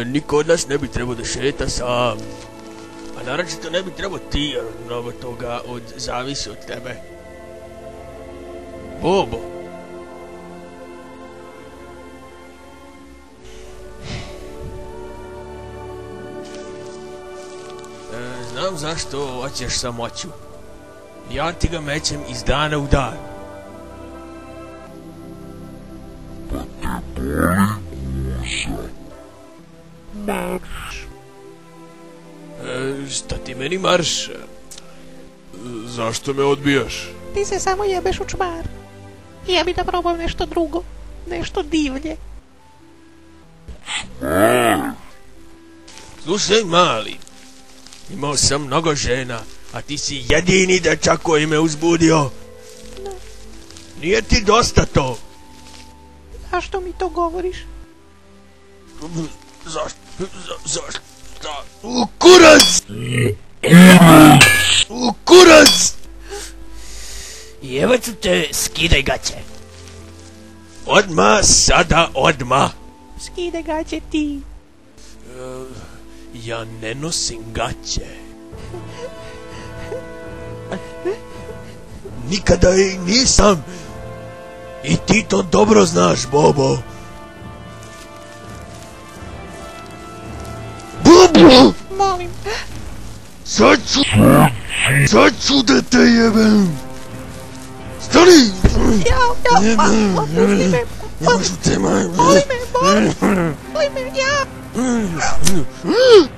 Niko od nas ne bi trebao da šeta sam. A naročito ne bi trebao ti, jer mnogo toga zavisi od tebe. Bobo. Znam zašto hoćeš samoću. Ja ti ga mećem iz dana u dan. Pa ti boli uza. Marš. Šta ti meni marš? Zašto me odbijaš? Ti se samo jebeš u čmar. Ja bi da probam nešto drugo. Nešto divlje. Slušaj, mali. Imao sam mnogo žena, a ti si jedini dečak koji me uzbudio. Nije ti dosta to? Zašto mi to govoriš? Zašto? U kurac! U kurac! Jevo ću te, skidaj gaće. Odmah, sada odmah. Skide gaće ti. Ja ne nosim gaće. Nikada i nisam. I ti to dobro znaš, Bobo. Bobo! Molim. Sad ću da te jebem. Stani! Ja, pusti me. Ja možu te Boli me, ja. Hm.